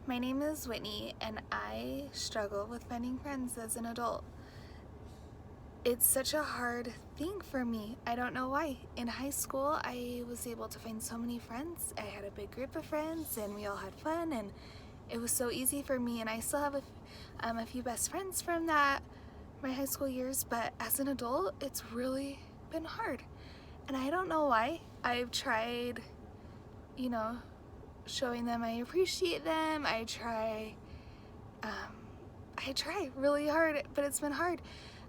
My name is Whitney, and I struggle with finding friends as an adult. It's such a hard thing for me. I don't know why. In high school, I was able to find so many friends. I had a big group of friends, and we all had fun, and it was so easy for me. And I still have a few best friends from my high school years, but as an adult, it's really been hard. And I don't know why. I've tried, showing them I appreciate them. I try really hard, but it's been hard.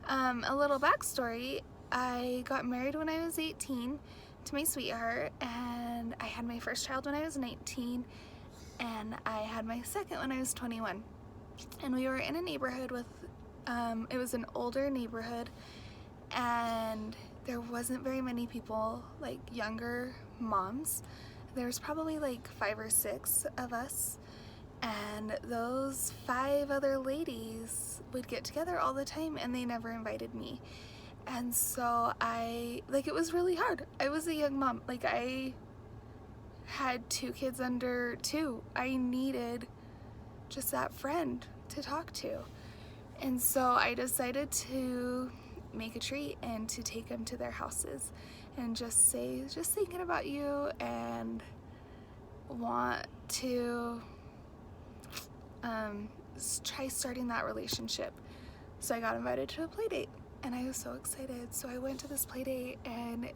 A little backstory, I got married when I was 18 to my sweetheart, and I had my first child when I was 19, and I had my second when I was 21. And we were in a neighborhood with, it was an older neighborhood, and there wasn't very many people, like younger moms. There was probably like 5 or 6 of us, and those 5 other ladies would get together all the time, and they never invited me. And so it was really hard. I was a young mom. I had 2 kids under 2. I needed just that friend to talk to. And so I decided to make a treat and to take them to their houses and just say, just thinking about you and want to try starting that relationship. So I got invited to a play date, and I was so excited. So I went to this play date, and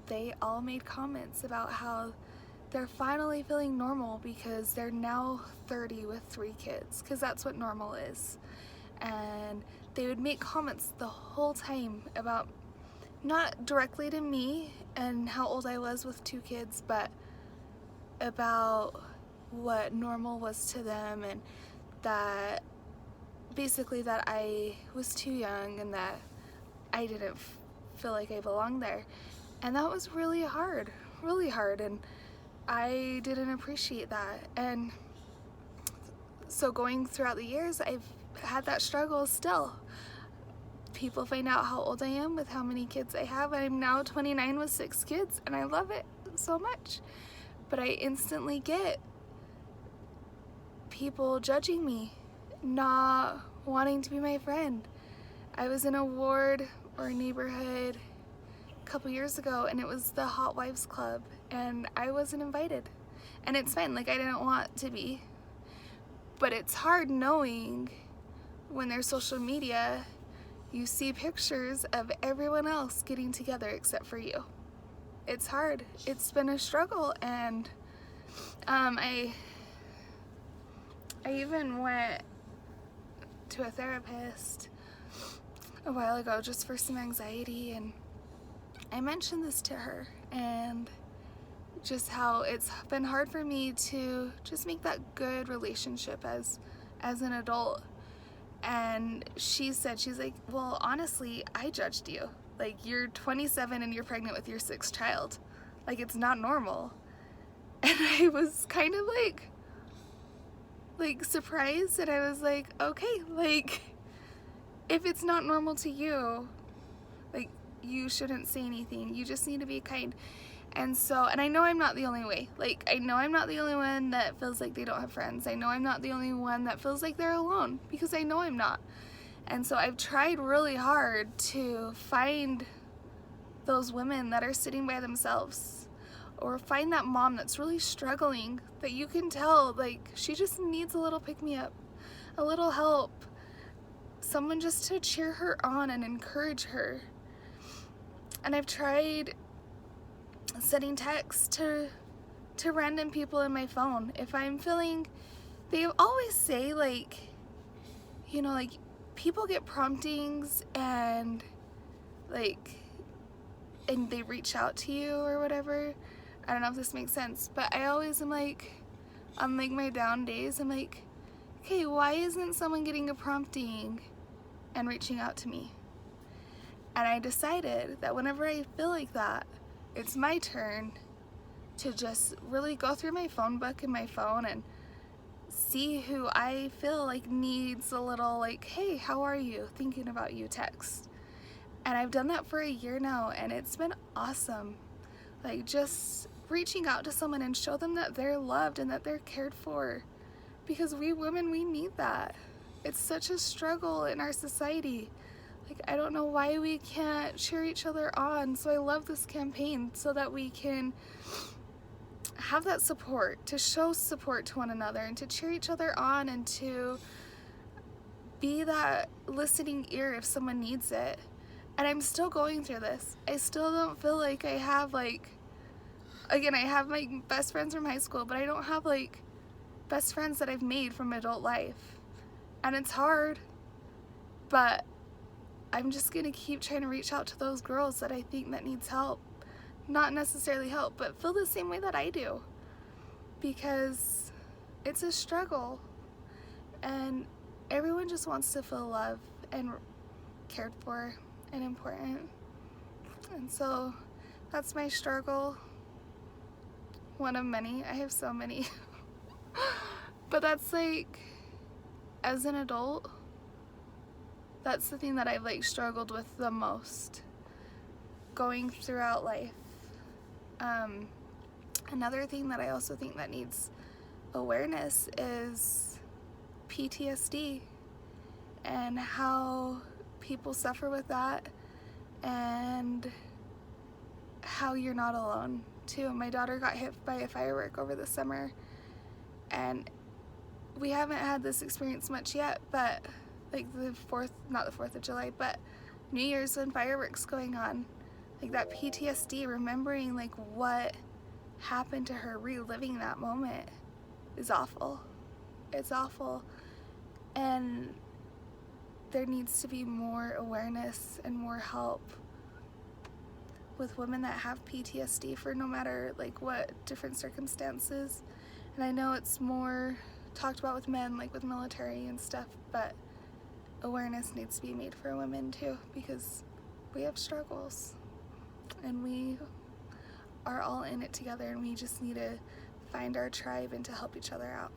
they all made comments about how they're finally feeling normal because they're now 30 with 3 kids, because that's what normal is. And they would make comments the whole time about, not directly to me and how old I was with 2 kids, but about what normal was to them, and that basically that I was too young and that I didn't feel like I belonged there. And that was really hard, and I didn't appreciate that. And so going throughout the years, I've had that struggle still. People find out how old I am with how many kids I have. I'm now 29 with 6 kids, and I love it so much. But I instantly get people judging me, not wanting to be my friend. I was in a ward or a neighborhood a couple years ago, and it was the Hot Wives Club, and I wasn't invited. And it's fine, I didn't want to be. But it's hard knowing when there's social media, you see pictures of everyone else getting together except for you. It's hard. It's been a struggle, and I even went to a therapist a while ago just for some anxiety, and I mentioned this to her, and just how it's been hard for me to just make that good relationship as an adult. And she said, she's like, well, honestly, I judged you. You're 27 and you're pregnant with your 6th child. It's not normal. And I was kind of surprised, and I was like, okay, if it's not normal to you, you shouldn't say anything. You just need to be kind. And I know I'm not the only way. I know I'm not the only one that feels like they don't have friends. I know I'm not the only one that feels like they're alone, because I know I'm not. And so I've tried really hard to find those women that are sitting by themselves, or find that mom that's really struggling, that you can tell, she just needs a little pick-me-up, a little help, someone just to cheer her on and encourage her. And I've tried sending texts to random people in my phone. If I'm feeling, they always say people get promptings and and they reach out to you or whatever. I don't know if this makes sense, but I always am on my down days, I'm like, okay, why isn't someone getting a prompting and reaching out to me? And I decided that whenever I feel like that, it's my turn to just really go through my phone book in my phone and see who I feel needs a little hey, how are you? Thinking about you text. And I've done that for a year now, and it's been awesome. Just reaching out to someone and show them that they're loved and that they're cared for. because we women, we need that. It's such a struggle in our society. Like, I don't know why we can't cheer each other on. So I love this campaign so that we can have that support, to show support to one another and to cheer each other on and to be that listening ear if someone needs it. And I'm still going through this. I still don't feel like I have, like, again, I have my best friends from high school, but I don't have, like, best friends that I've made from adult life. And it's hard, but I'm just gonna keep trying to reach out to those girls that I think that needs help. Not necessarily help, but feel the same way that I do. Because it's a struggle. And everyone just wants to feel loved and cared for and important. And so that's my struggle. One of many. I have so many. But that's like, as an adult, that's the thing that I've like struggled with the most going throughout life. Another thing that I also think that needs awareness is PTSD and how people suffer with that, and how you're not alone too. My daughter got hit by a firework over the summer, and we haven't had this experience much yet, but like not the 4th of July, but New Year's when fireworks going on, like that PTSD, remembering like what happened to her, reliving that moment is awful. It's awful. And there needs to be more awareness and more help with women that have PTSD for no matter like what different circumstances. And I know it's more talked about with men, like with military and stuff, but awareness needs to be made for women too, because we have struggles and we are all in it together, and we just need to find our tribe and to help each other out.